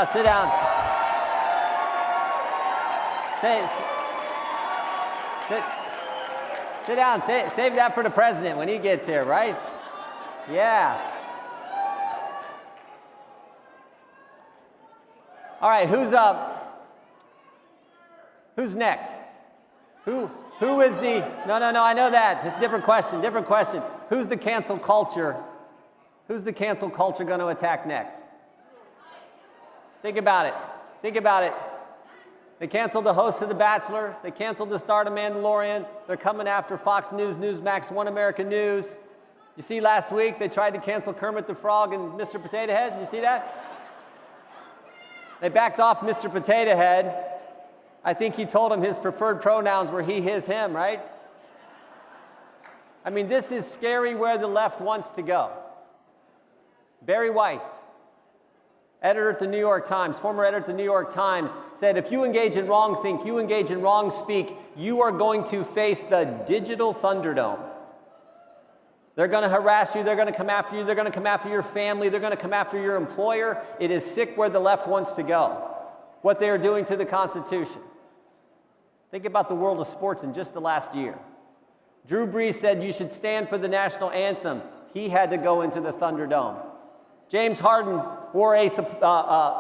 Sit down. Sit down. Save that for the president when he gets here, right? Yeah. All right, who's up? Who's next? Who is the, no, I know that. It's a different question. Who's the cancel culture? Who's the cancel culture going to attack next? Think about it. They canceled the host of The Bachelor. They canceled the star of Mandalorian. They're coming after Fox News, Newsmax, One American News. You see last week they tried to cancel Kermit the Frog and Mr. Potato Head. You see that? They backed off Mr. Potato Head. I think he told him his preferred pronouns were he, his, him, right? I mean, this is scary where the left wants to go. Barry Weiss, editor at the New York Times, former editor at the New York Times, said if you engage in wrong think, you engage in wrong speak, you are going to face the digital Thunderdome. They're going to harass you, they're going to come after you, they're going to come after your family, they're going to come after your employer. It is sick where the left wants to go, what they are doing to the Constitution. Think about the world of sports in just the last year. Drew Brees said you should stand for the national anthem. He had to go into the Thunderdome. James Harden wore a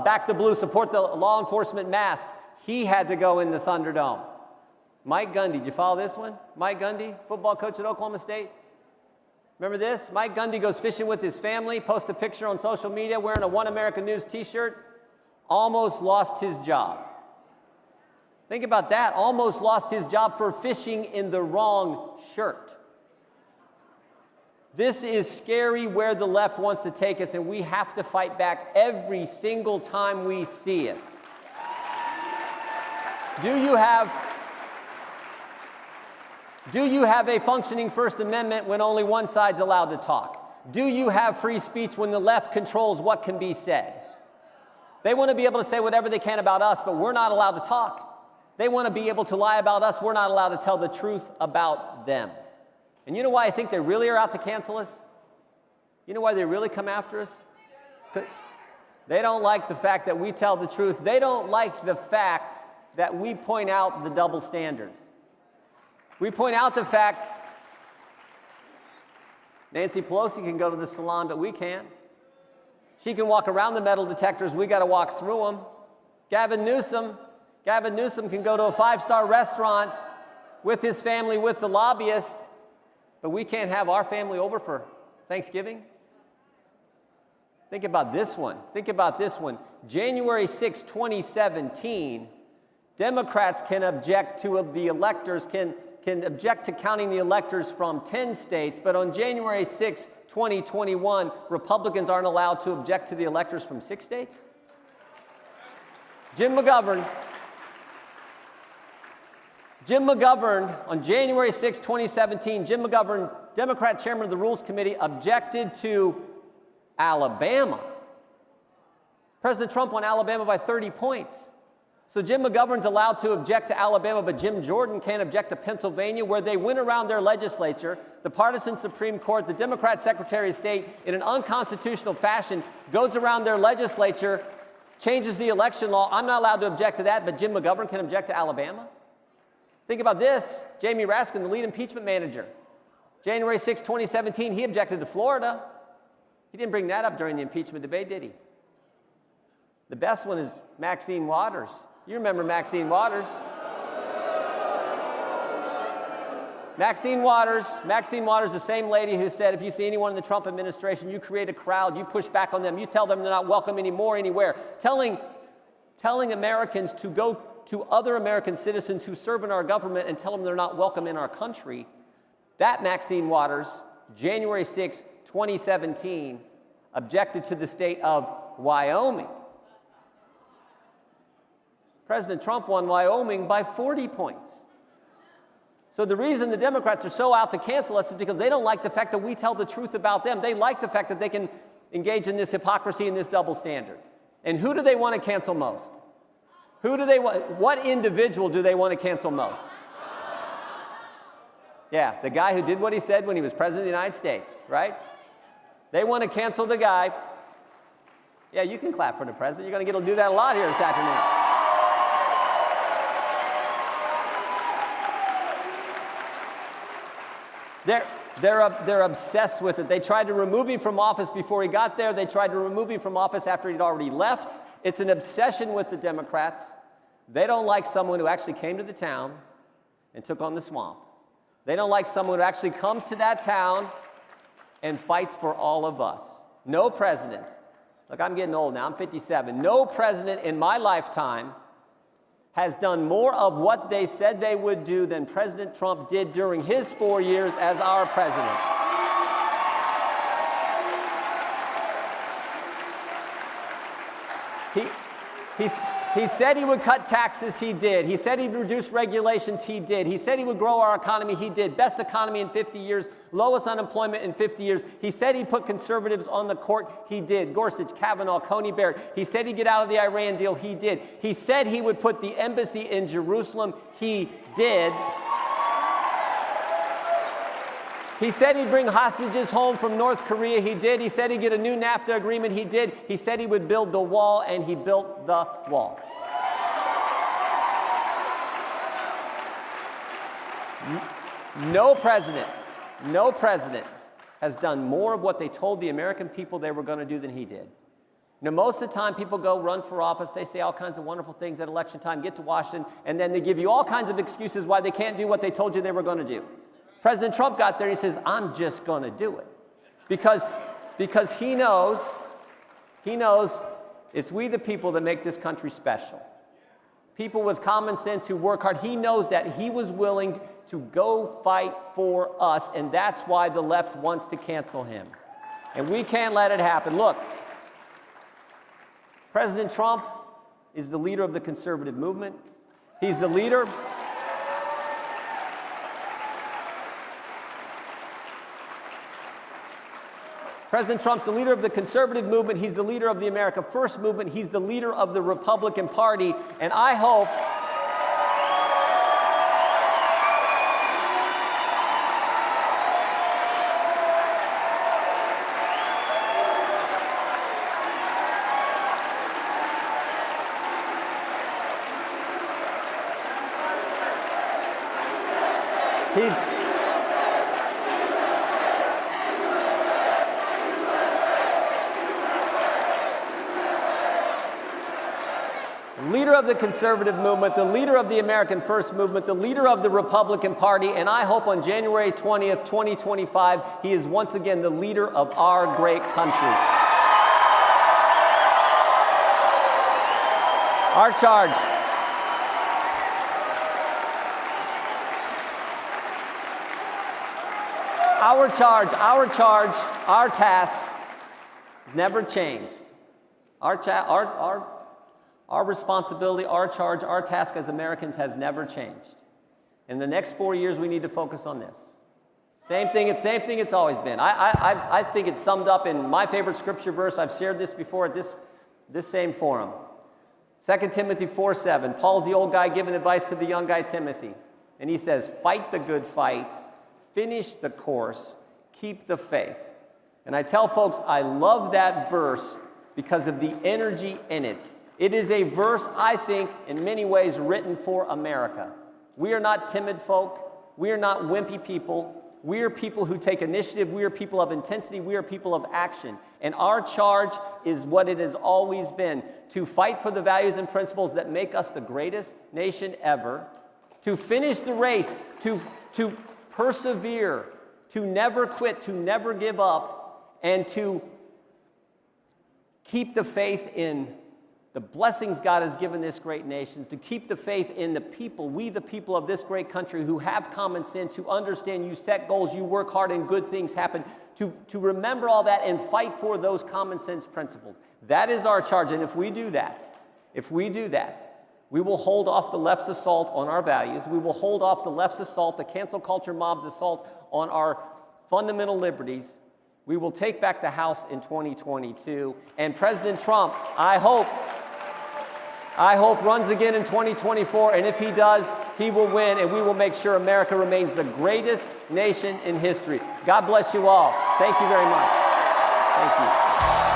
Back the Blue, support the law enforcement mask. He had to go in the Thunderdome. Mike Gundy, did you follow this one? Mike Gundy, football coach at Oklahoma State. Remember this? Mike Gundy goes fishing with his family, posts a picture on social media wearing a One American News t-shirt, almost lost his job. Think about that, almost lost his job for fishing in the wrong shirt. This is scary where the left wants to take us, and we have to fight back every single time we see it. Do you have a functioning First Amendment when only one side's allowed to talk? Do you have free speech when the left controls what can be said? They want to be able to say whatever they can about us, but we're not allowed to talk. They want to be able to lie about us. We're not allowed to tell the truth about them. And you know why I think they really are out to cancel us? You know why they really come after us? They don't like the fact that we tell the truth. They don't like the fact that we point out the double standard. We point out the fact Nancy Pelosi can go to the salon, but we can't. She can walk around the metal detectors. We got to walk through them. Gavin Newsom can go to a five-star restaurant with his family, with the lobbyist, but we can't have our family over for Thanksgiving. Think about this one. January 6, 2017, Democrats can object to the electors, can object to counting the electors from 10 states, but on January 6, 2021, Republicans aren't allowed to object to the electors from 6 states? Jim McGovern, on January 6, 2017, Jim McGovern, Democrat chairman of the Rules Committee, objected to Alabama. President Trump won Alabama by 30 points. So Jim McGovern's allowed to object to Alabama, but Jim Jordan can't object to Pennsylvania, where they went around their legislature, the partisan Supreme Court, the Democrat Secretary of State, in an unconstitutional fashion, goes around their legislature, changes the election law. I'm not allowed to object to that, but Jim McGovern can object to Alabama? Think about this. Jamie Raskin, the lead impeachment manager. January 6, 2017, he objected to Florida. He didn't bring that up during the impeachment debate, did he? The best one is Maxine Waters. You remember Maxine Waters. Maxine Waters, the same lady who said, if you see anyone in the Trump administration, you create a crowd, you push back on them, you tell them they're not welcome anymore, anywhere. Telling Americans to go to other American citizens who serve in our government and tell them they're not welcome in our country. That Maxine Waters, January 6, 2017, objected to the state of Wyoming. President Trump won Wyoming by 40 points. So the reason the Democrats are so out to cancel us is because they don't like the fact that we tell the truth about them. They like the fact that they can engage in this hypocrisy and this double standard. And who do they want to cancel most? What individual do they want to cancel most? Yeah, the guy who did what he said when he was president of the United States, right? They want to cancel the guy. Yeah, you can clap for the president. You're going to get to do that a lot here this afternoon. They're obsessed with it. They tried to remove him from office before he got there. They tried to remove him from office after he'd already left. It's an obsession with the Democrats. They don't like someone who actually came to the town and took on the swamp. They don't like someone who actually comes to that town and fights for all of us. No president, look, I'm getting old now, I'm 57. No president in my lifetime has done more of what they said they would do than President Trump did during his 4 years as our president. He said he would cut taxes, he did. He said he'd reduce regulations, he did. He said he would grow our economy, he did. Best economy in 50 years, lowest unemployment in 50 years. He said he'd put conservatives on the court, he did. Gorsuch, Kavanaugh, Coney Barrett. He said he'd get out of the Iran deal, he did. He said he would put the embassy in Jerusalem, he did. He said he'd bring hostages home from North Korea, he did. He said he'd get a new NAFTA agreement, he did. He said he would build the wall, and he built the wall. No president has done more of what they told the American people they were going to do than he did. Now, most of the time, people go run for office, they say all kinds of wonderful things at election time, get to Washington, and then they give you all kinds of excuses why they can't do what they told you they were going to do. President Trump got there and he says, I'm just going to do it. Because he knows it's we the people that make this country special. People with common sense who work hard. He knows that. He was willing to go fight for us, and that's why the left wants to cancel him. And we can't let it happen. Look, President Trump is the leader of the conservative movement. He's the leader. President Trump's the leader of the conservative movement. He's the leader of the America First movement. He's the leader of the Republican Party. And I hope leader of the conservative movement, the leader of the American First movement, the leader of the Republican Party, and I hope on January 20th, 2025, he is once again the leader of our great country. Our charge. Our task has never changed. Our responsibility, our charge, our task as Americans has never changed. In the next 4 years, we need to focus on this. Same thing it's always been. I think it's summed up in my favorite scripture verse. I've shared this before at this same forum. 2 Timothy 4:7. Paul's the old guy giving advice to the young guy Timothy. And he says, fight the good fight, finish the course, keep the faith. And I tell folks, I love that verse because of the energy in it. It is a verse, I think, in many ways written for America. We are not timid folk. We are not wimpy people. We are people who take initiative. We are people of intensity. We are people of action. And our charge is what it has always been, to fight for the values and principles that make us the greatest nation ever, to finish the race, to persevere, to never quit, to never give up, and to keep the faith in the blessings God has given this great nation, to keep the faith in the people, we the people of this great country who have common sense, who understand you set goals, you work hard and good things happen, to remember all that and fight for those common sense principles. That is our charge, and if we do that, we will hold off the left's assault on our values, we will hold off the left's assault, the cancel culture mob's assault on our fundamental liberties. We will take back the House in 2022, and President Trump, I hope runs again in 2024, and if he does, he will win, and we will make sure America remains the greatest nation in history. God bless you all. Thank you very much. Thank you.